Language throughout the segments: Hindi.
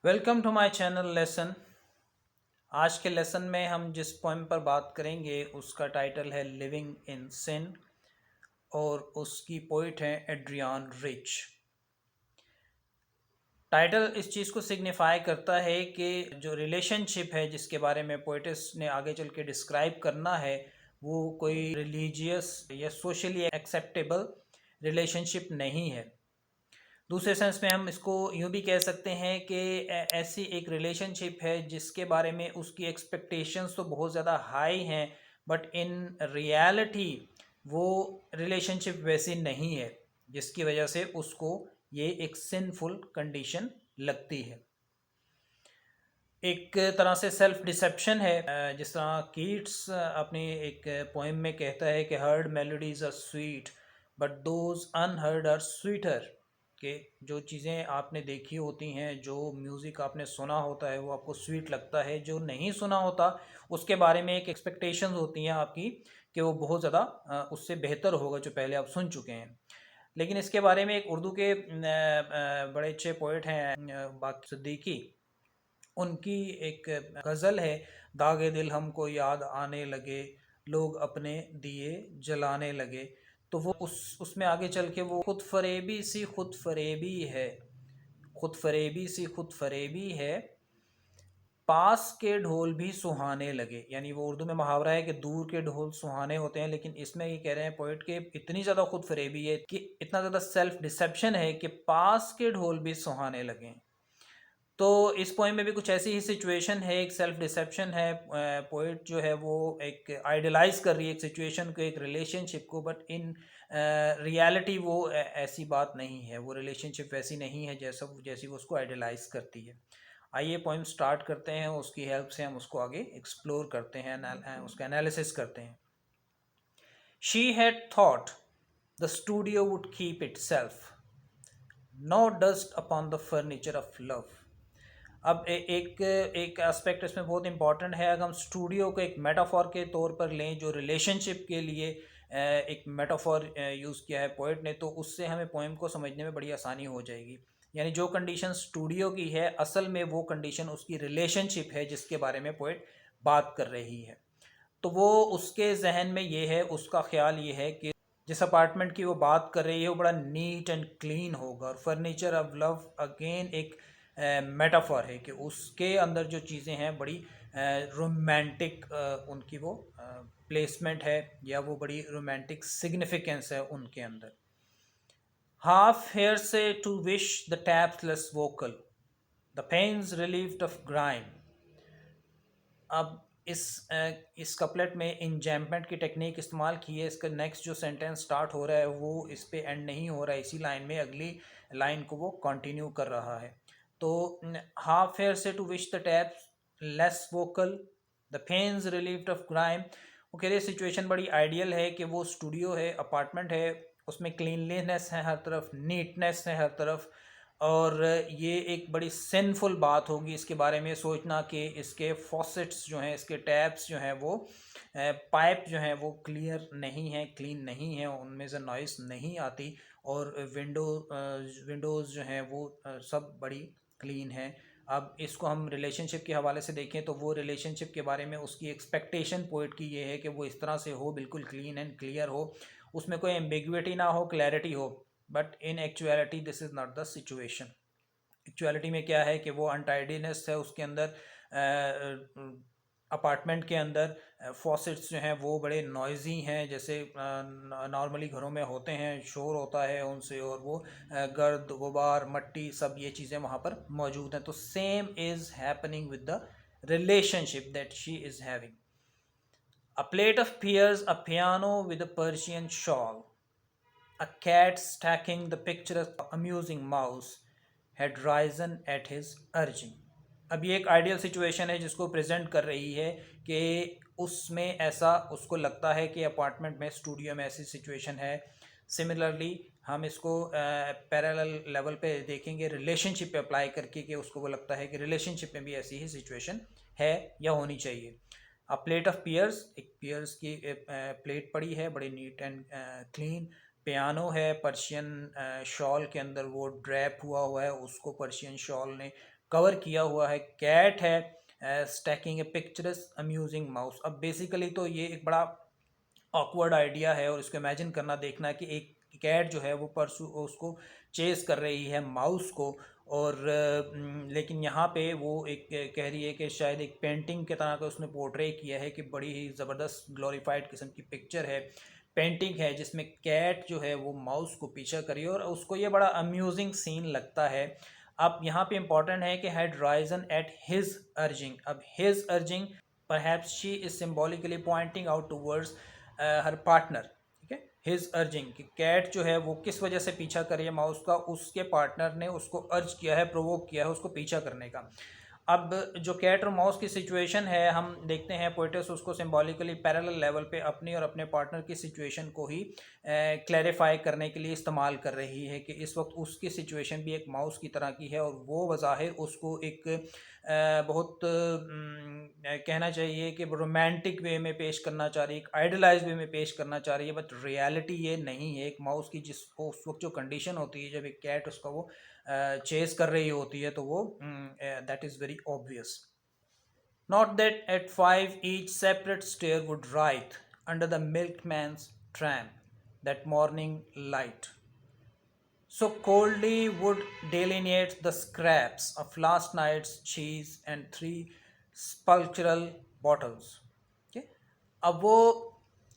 Welcome to my channel lesson. आज के लेसन में हम जिस पोएम पर बात करेंगे उसका टाइटल है लिविंग इन सिन और उसकी पोइट है एड्रियान रिच। टाइटल इस चीज़ को सिग्निफाई करता है कि जो रिलेशनशिप है जिसके बारे में पोइटिस ने आगे चल के डिस्क्राइब करना है वो कोई रिलीजियस या सोशली एक्सेप्टेबल रिलेशनशिप नहीं है। दूसरे सेंस में हम इसको यूँ भी कह सकते हैं कि ऐसी एक रिलेशनशिप है जिसके बारे में उसकी एक्सपेक्टेशंस तो बहुत ज़्यादा हाई हैं, बट इन रियलिटी वो रिलेशनशिप वैसी नहीं है, जिसकी वजह से उसको ये एक सिंफुल कंडीशन लगती है। एक तरह से सेल्फ डिसेप्शन है। जिस तरह कीट्स अपनी एक पोएम में कहता है कि heard melodies are sweet but those unheard are sweeter. कि जो चीज़ें आपने देखी होती हैं, जो म्यूज़िक आपने सुना होता है वो आपको स्वीट लगता है, जो नहीं सुना होता उसके बारे में एक एक्सपेक्टेशंस होती हैं आपकी कि वो बहुत ज़्यादा उससे बेहतर होगा जो पहले आप सुन चुके हैं। लेकिन इसके बारे में एक उर्दू के बड़े अच्छे पोइट हैं बाकी सिद्दीकी, उनकी एक गज़ल है, दागे दिल हमको याद आने लगे, लोग अपने दिए जलाने लगे। तो वो उसमें आगे चल के वो खुद फरेबी सी खुद फरेबी है, खुद फरेबी सी खुद फरेबी है, पास के ढोल भी सुहाने लगे। यानी वो उर्दू में मुहावरा है कि दूर के ढोल सुहाने होते हैं, लेकिन इसमें ये कह रहे हैं पोइट के इतनी ज़्यादा खुद फरेबी है कि इतना ज़्यादा सेल्फ डिसेप्शन है कि पास के ढोल भी सुहाने लगे। तो इस पोएम में भी कुछ ऐसी ही सिचुएशन है, एक सेल्फ डिसेप्शन है। पोइट जो है वो एक आइडलाइज कर रही है एक सिचुएशन को, एक रिलेशनशिप को, बट इन रियलिटी वो ऐसी बात नहीं है, वो रिलेशनशिप वैसी नहीं है जैसी वो उसको आइडलाइज करती है। आइए पोएम स्टार्ट करते हैं, उसकी हेल्प से हम उसको आगे एक्सप्लोर करते हैं, उसका एनालिसिस करते हैं। She had thought the studio would keep itself, no dust upon the furniture of love. अब एक एस्पेक्ट इसमें बहुत इंपॉर्टेंट है। अगर हम स्टूडियो को एक मेटाफॉर के तौर पर लें, जो रिलेशनशिप के लिए एक मेटाफॉर यूज़ किया है पोइट ने, तो उससे हमें पोएम को समझने में बड़ी आसानी हो जाएगी। यानी जो कंडीशन स्टूडियो की है, असल में वो कंडीशन उसकी रिलेशनशिप है जिसके बारे में पोइट बात कर रही है। तो वो उसके जहन में ये है, उसका ख्याल ये है कि जिस अपार्टमेंट की वो बात कर रही है वो बड़ा नीट एंड क्लीन होगा। और फर्नीचर ऑफ लव अगेन एक मेटाफर है कि उसके अंदर जो चीज़ें हैं बड़ी रोमांटिक उनकी वो प्लेसमेंट है, या वो बड़ी रोमांटिक सिग्निफिकेंस है उनके अंदर। Half heresy to wish the taps less vocal, the panes relieved of grime. अब इस कपलेट में इंजैम्पमेंट की टेक्निक इस्तेमाल की है। इसका नेक्स्ट जो सेंटेंस स्टार्ट हो रहा है वो इस पे एंड नहीं हो रहा है, इसी लाइन में अगली लाइन को वो कंटिन्यू कर रहा है। तो half heresy to wish the taps less vocal, the panes relieved of grime. वो कह रहे सिचुएशन बड़ी आइडियल है कि वो स्टूडियो है, अपार्टमेंट है, उसमें क्लीनलीनेस है हर तरफ, नीटनेस है हर तरफ। और ये एक बड़ी सिंफुल बात होगी इसके बारे में सोचना कि इसके फॉसेट्स जो हैं, इसके टैप्स जो हैं, वो पाइप जो हैं वो क्लियर नहीं हैं, क्लीन नहीं हैं, उनमें से नॉइस नहीं आती। और विंडोज़ जो हैं वो सब बड़ी क्लीन हैं। अब इसको हम रिलेशनशिप के हवाले से देखें तो वो रिलेशनशिप के बारे में उसकी एक्सपेक्टेशन पोइट की ये है कि वो इस तरह से हो, बिल्कुल क्लीन एंड क्लियर हो, उसमें कोई एम्बिग्विटी ना हो, क्लैरिटी हो। But in actuality this is not the situation. Actuality में क्या है कि वो अनटाइडीनेस है उसके अंदर। अपार्टमेंट के अंदर फॉसेट्स जो हैं वो बड़े नॉइजी हैं, जैसे नॉर्मली घरों में होते हैं, शोर होता है उनसे, और वो गर्द गुबार मट्टी सब ये चीज़ें वहाँ पर मौजूद हैं। तो same is happening with the relationship that she is having. A plate of pears, a piano with a Persian shawl, a cat stacking the picturesque amusing mouse had risen at his urging। अब ये एक आइडियल सिचुएशन है जिसको प्रेजेंट कर रही है कि उसमें ऐसा उसको लगता है कि अपार्टमेंट में, स्टूडियो में ऐसी सिचुएशन है। सिमिलरली हम इसको पैरेलल लेवल पे देखेंगे, रिलेशनशिप पे अप्लाई करके, कि उसको वो लगता है कि रिलेशनशिप में भी ऐसी ही सिचुएशन है या होनी चाहिए। अ प्लेट ऑफ पियर्स, एक पियर्स की प्लेट पड़ी है, बड़ी नीट एंड क्लीन। पियानो है, पर्शियन शॉल के अंदर वो ड्रैप हुआ है, उसको पर्शियन शॉल ने कवर किया हुआ है। कैट है स्टैकिंग ए पिक्चरस अम्यूजिंग माउस। अब बेसिकली तो ये एक बड़ा ऑकवर्ड आइडिया है और इसको इमेजिन करना, देखना है कि एक कैट जो है वो परसू उसको चेस कर रही है माउस को, और लेकिन यहाँ पे वो एक कह रही है कि शायद एक पेंटिंग के तरह का उसने पोर्ट्रे किया है कि बड़ी ही ज़बरदस्त ग्लोरीफाइड किस्म की पिक्चर है, पेंटिंग है जिसमें कैट जो है वो माउस को पीछा करी है और उसको ये बड़ा अम्यूजिंग सीन लगता है। अब यहाँ पे इम्पॉर्टेंट है कि had risen at his urging. अब his urging, perhaps she is symbolically pointing out towards her partner. ठीक है, हिज अर्जिंग कि कैट जो है वो किस वजह से पीछा कर रही है माउस का, उसके पार्टनर ने उसको अर्ज किया है, प्रोवोक किया है उसको पीछा करने का। अब जो कैट और माउस की सिचुएशन है, हम देखते हैं पोइटस उसको सिंबॉलिकली पैरेलल लेवल पे अपनी और अपने पार्टनर की सिचुएशन को ही क्लैरिफाई करने के लिए इस्तेमाल कर रही है कि इस वक्त उसकी सिचुएशन भी एक माउस की तरह की है और वो बज़ाहिर उसको एक बहुत कहना चाहिए कि रोमांटिक वे में पेश करना चाह रही है, एक आइडलाइज वे में पेश करना चाह रही है, बट रियलिटी ये नहीं है। एक माउस की जिस उस वक्त जो कंडीशन होती है जब एक कैट उसका वो चेस कर रही होती है, तो वो that is very obvious. Not that at 5 each separate stair would writhe under the milkman's tramp that morning light so coldly would delineate the scraps of last night's cheese and 3 sculptural bottles. Okay? अब वो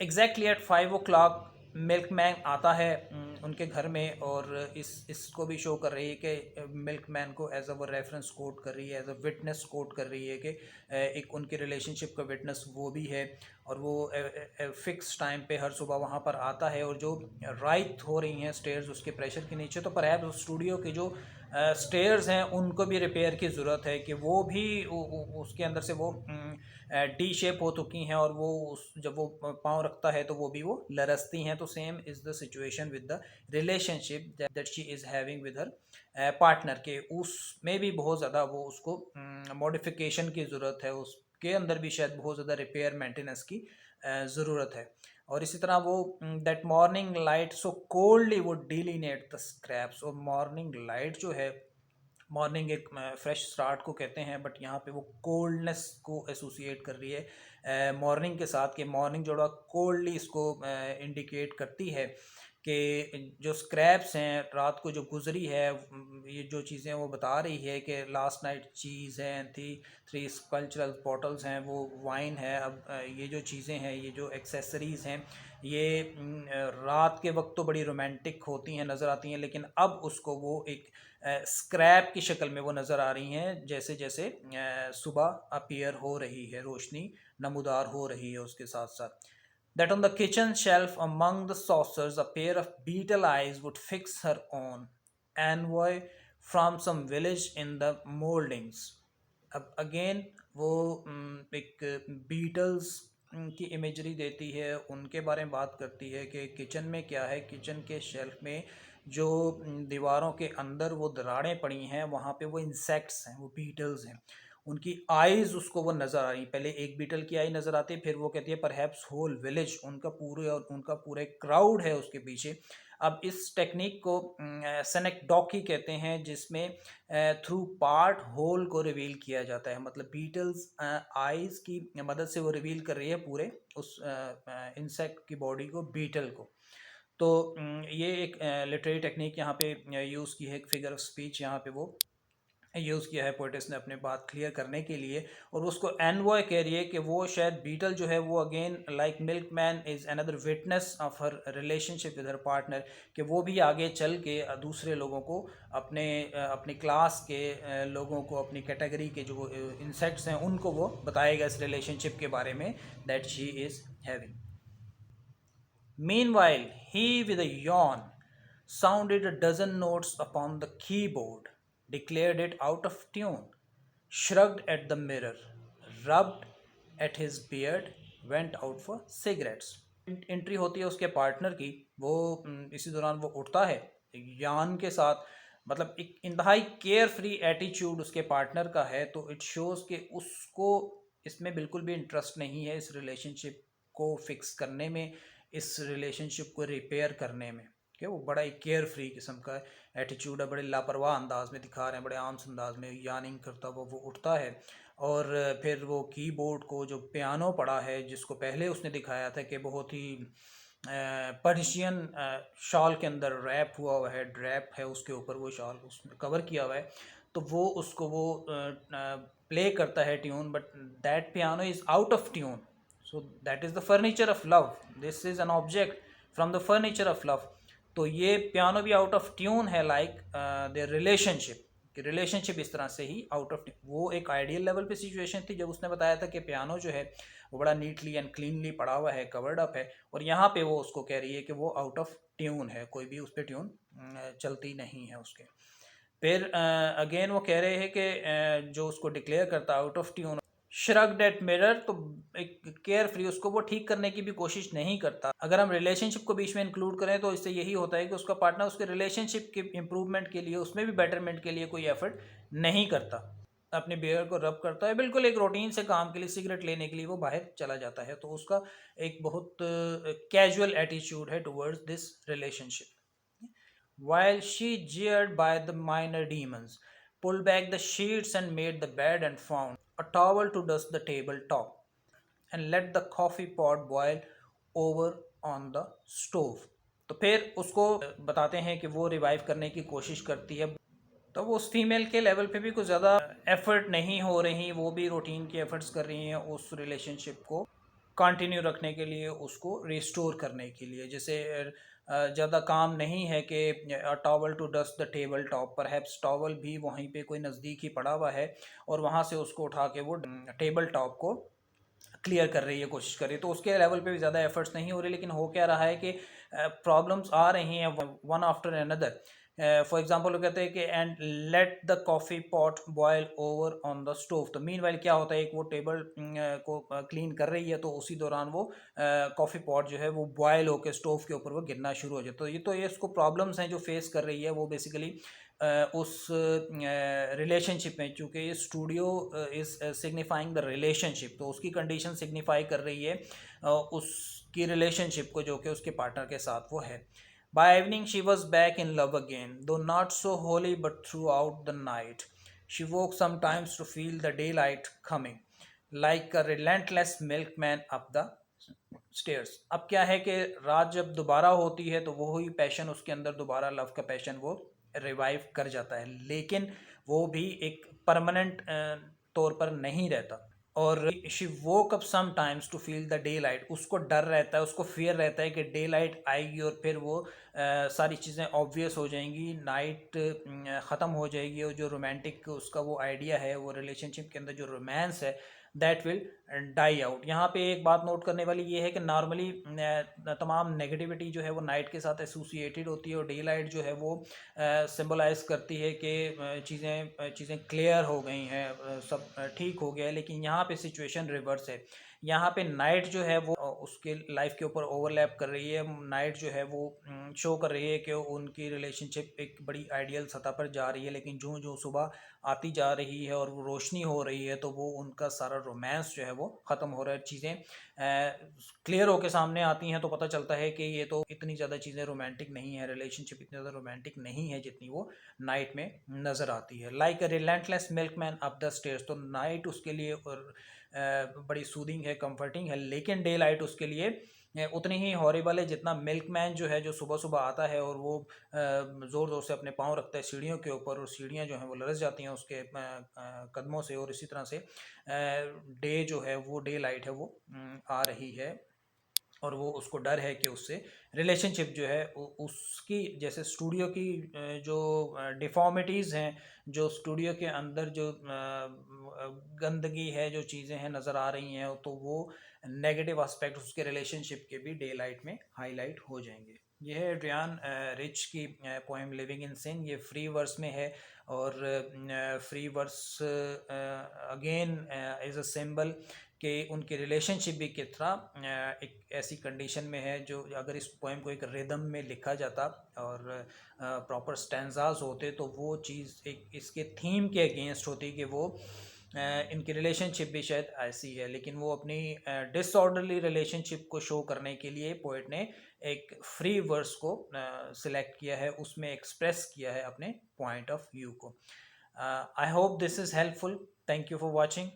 एग्जैक्टली एट 5 o'clock मिल्कमैन आता है उनके घर में, और इसको भी शो कर रही है कि मिल्कमैन को एज अ वो रेफरेंस कोट कर रही है, एज अ विटनेस कोट कर रही है कि एक उनकी रिलेशनशिप का विटनेस वो भी है, और वो फिक्स टाइम पे हर सुबह वहाँ पर आता है। और जो राइट हो रही हैं स्टेयर्स उसके प्रेशर के नीचे, तो परहैप्स उस स्टूडियो के जो स्टेयर्स हैं उनको भी रिपेयर की ज़रूरत है कि वो भी उसके अंदर से वो डी शेप हो चुकी हैं, और वो जब वो पाँव रखता है तो वो भी वो लरसती हैं। तो same is the situation with the relationship that she is having with her partner के, उसमें भी बहुत ज़्यादा वो उसको मॉडिफिकेशन की ज़रूरत है, उसके अंदर भी शायद बहुत ज़्यादा रिपेयर मेंटेनेंस की ज़रूरत है। और इसी तरह वो that morning light so coldly वो डिलीनेट द स्क्रैप्स। और मॉर्निंग लाइट जो है, मॉर्निंग एक फ्रेश स्टार्ट को कहते हैं, बट यहाँ पे वो कोल्डनेस को एसोसिएट कर रही है मॉर्निंग के साथ, कि मॉर्निंग जो कोल्डली इसको इंडिकेट करती है कि जो स्क्रैप्स हैं रात को जो गुजरी है, ये जो चीज़ें वो बता रही है कि लास्ट नाइट चीज़ है, थ्री कल्चरल बॉटल्स हैं, वो वाइन है। अब ये जो चीज़ें हैं, ये जो एक्सेसरीज़ हैं, ये रात के वक्त तो बड़ी रोमांटिक होती हैं, नज़र आती हैं, लेकिन अब उसको वो एक स्क्रैप की शक्ल में वो नज़र आ रही हैं, जैसे जैसे सुबह अपीयर हो रही है, रोशनी नमूदार हो रही है उसके साथ साथ। That on the kitchen shelf among the saucers a pair of beetle eyes would fix her on envoy from some village in the moldings. अब अगेन वो एक बीटल्स की इमेजरी देती है, उनके बारे में बात करती है कि किचन में क्या है, किचन के शेल्फ में जो दीवारों के अंदर वो दरारें पड़ी हैं, वहाँ पे वो इंसेक्ट्स हैं, वो बीटल्स हैं, उनकी आइज़ उसको वो नज़र आ रही। पहले एक बीटल की आई नज़र आती है, फिर वो कहती है परहैप्स होल विलेज, उनका पूरे और उनका पूरे क्राउड है उसके पीछे। अब इस टेक्निक को सेनेक्डोकी कहते हैं, जिसमें थ्रू पार्ट होल को रिवील किया जाता है, मतलब बीटल्स आइज़ की मदद से वो रिवील कर रही है पूरे उस इंसेक्ट की बॉडी को, बीटल को। तो ये एक लिटरेरी टेक्निक यहाँ पे यूज़ की है, एक फिगर ऑफ स्पीच यहाँ पे वो यूज़ किया है पोइटस ने अपने बात क्लियर करने के लिए। और उसको एनवॉय कह रही है कि वो शायद बीटल जो है वो again like milkman is another witness of her relationship with her partner, कि वो भी आगे चल के दूसरे लोगों को अपनी क्लास के लोगों को, अपनी कैटेगरी के जो इंसेक्ट्स हैं उनको वो बताएगा इस रिलेशनशिप के बारे में that she is having. Meanwhile, he with a yawn sounded a dozen notes upon the keyboard, declared it out of tune, shrugged at the mirror, rubbed at his beard, went out for cigarettes. Entry होती है उसके पार्टनर की, वो इसी दौरान वो उठता है यान के साथ, मतलब एक इंतहाई केयर फ्री एटीट्यूड उसके पार्टनर का है। तो इट शोज़ कि उसको इसमें बिल्कुल भी इंटरेस्ट नहीं है, इस रिलेशनशिप को फिक्स करने में, इस रिलेशनशिप को रिपेयर करने में। कि वो बड़ा ही केयर फ्री किस्म का एटीट्यूड है, बड़े लापरवाह अंदाज में दिखा रहे हैं, बड़े आम अंदाज में यार्निंग करता वो उठता है और फिर वो कीबोर्ड को जो पियानो पड़ा है जिसको पहले उसने दिखाया था कि बहुत ही पर्शियन शॉल के अंदर रैप हुआ है, ड्रैप है उसके ऊपर, वो शॉल उसमें कवर किया हुआ है, तो वो उसको वो प्ले करता है tune, but that piano is out of tune. So that is the furniture of love, this is an object from the furniture of love. तो ये पियानो भी आउट ऑफ ट्यून है, लाइक देयर रिलेशनशिप, कि रिलेशनशिप इस तरह से ही आउट ऑफ. वो एक आइडियल लेवल पे सिचुएशन थी जब उसने बताया था कि पियानो जो है वो बड़ा नीटली एंड क्लीनली पड़ा हुआ है, कवर्ड अप है, और यहाँ पे वो उसको कह रही है कि वो आउट ऑफ ट्यून है, कोई भी उस पर ट्यून चलती नहीं है उसके. फिर अगेन वो कह रहे हैं कि जो उसको डिक्लेयर करता out of tune, shrugged at mirror, तो एक केयर फ्री, उसको वो ठीक करने की भी कोशिश नहीं करता. अगर हम रिलेशनशिप को बीच में इंक्लूड करें तो इससे यही होता है कि उसका पार्टनर उसके रिलेशनशिप के इम्प्रूवमेंट के लिए, उसमें भी बेटरमेंट के लिए कोई एफर्ट नहीं करता, अपने बियर को रब करता है, बिल्कुल एक रूटीन से काम के लिए, सिगरेट लेने के लिए वो बाहर चला जाता है. तो उसका एक बहुत कैजुअल एटीट्यूड है towards this relationship. While she jeered by the minor demons, pulled back the sheets and made the bed and found a towel to dust the table top and let the coffee pot boil over on the stove. तो फिर उसको बताते हैं कि वो रिवाइव करने की कोशिश करती है, तो वो उस फीमेल के लेवल पे भी कुछ ज़्यादा एफर्ट नहीं हो रही, वो भी रूटीन की एफर्ट्स कर रही हैं उस रिलेशनशिप को कंटिन्यू रखने के लिए, उसको रिस्टोर करने के लिए. जैसे ज़्यादा काम नहीं है कि towel to dust the table top, perhaps towel भी वहीं पे कोई नज़दीक ही पड़ा हुआ है और वहाँ से उसको उठा के वो टेबल टॉप को क्लियर कर रही है, कोशिश कर रही है. तो उसके लेवल पे भी ज़्यादा एफर्ट्स नहीं हो रहे, लेकिन हो क्या रहा है कि प्रॉब्लम्स आ रही हैं one after another. For example वो कहते हैं कि and let the coffee pot boil over on the stove. तो मीन वाइल क्या होता है, एक वो टेबल को क्लीन कर रही है तो उसी दौरान वो कॉफ़ी पॉट जो है वो बॉयल होकर स्टोव के ऊपर वो गिरना शुरू हो जाए. तो ये इसको प्रॉब्लम्स हैं जो फेस कर रही है वो बेसिकली उस रिलेशनशिप में, चूँकि ये studio is signifying the relationship, तो उसकी कंडीशन सिग्निफाई कर रही है उसकी रिलेशनशिप को जो कि उसके पार्टनर के साथ वो है. By evening she was back in love again, though not so wholly but throughout the night. She woke sometimes to feel the daylight coming, like a relentless milkman up the stairs. अब क्या है कि रात जब दोबारा होती है तो वो ही पैशन उसके अंदर दोबारा, लव का पैशन वो रिवाइव कर जाता है, लेकिन वो भी एक परमानेंट तौर पर नहीं रहता. और she woke up sometimes to feel the daylight, उसको डर रहता है, उसको फियर रहता है कि डे लाइट आएगी और फिर वो सारी चीज़ें ऑब्वियस हो जाएंगी, नाइट ख़त्म हो जाएगी, और जो रोमांटिक उसका वो आइडिया है, वो रिलेशनशिप के अंदर जो रोमांस है, दैट विल डाई आउट. यहाँ पे एक बात नोट करने वाली ये है कि नॉर्मली तमाम नेगेटिविटी जो है वो नाइट के साथ एसोसिएटेड होती है और डे लाइट जो है वो सिंबलाइज करती है कि चीज़ें क्लियर हो गई हैं, सब ठीक हो गया है. लेकिन यहाँ पे सिचुएशन रिवर्स है. यहाँ पे नाइट जो है वो उसके लाइफ के ऊपर ओवरलैप कर रही है. नाइट जो है वो शो कर रही है कि उनकी रिलेशनशिप एक बड़ी आइडियल सतह पर जा रही है, लेकिन जो जो सुबह आती जा रही है और वो रोशनी हो रही है तो वो उनका सारा रोमांस जो है वो ख़त्म हो रहा है. चीज़ें क्लियर होकर सामने आती हैं तो पता चलता है कि ये तो इतनी ज़्यादा चीज़ें रोमांटिक नहीं है, रिलेशनशिप इतनी ज़्यादा रोमांटिक नहीं है जितनी वो नाइट में नज़र आती है. Like a relentless milkman up the stairs, तो नाइट उसके लिए और बड़ी सूदिंग है, कंफर्टिंग है, लेकिन डे लाइट उसके लिए उतनी ही हॉरिबल है जितना मिल्कमैन जो है जो सुबह सुबह आता है और वो ज़ोर ज़ोर से अपने पाँव रखता है सीढ़ियों के ऊपर और सीढ़ियाँ जो हैं वो लरस जाती हैं उसके कदमों से. और इसी तरह से डे जो है वो डे लाइट है वो आ रही है और वो उसको डर है कि उससे रिलेशनशिप जो है उसकी, जैसे स्टूडियो की जो डिफ़ॉर्मिटीज़ हैं, जो स्टूडियो के अंदर जो गंदगी है, जो चीज़ें हैं नज़र आ रही हैं, तो वो नेगेटिव एस्पेक्ट उसके रिलेशनशिप के भी डे लाइट में हाईलाइट हो जाएंगे. यह है एड्रियान रिच की पोएम लिविंग इन सिन. ये फ्री वर्स में है और free verse again is a symbol कि उनकी रिलेशनशिप भी किस तरह एक ऐसी कंडीशन में है जो अगर इस पोएम को एक रिदम में लिखा जाता और प्रॉपर स्टैंजाज होते तो वो चीज़ एक इसके थीम के अगेंस्ट होती कि वो इनकी रिलेशनशिप भी शायद ऐसी है, लेकिन वो अपनी डिसऑर्डरली रिलेशनशिप को शो करने के लिए पोइट ने एक फ्री वर्स को सिलेक्ट किया है, उसमें एक्सप्रेस किया है अपने पॉइंट ऑफ व्यू को. I hope this is helpful. Thank you for watching.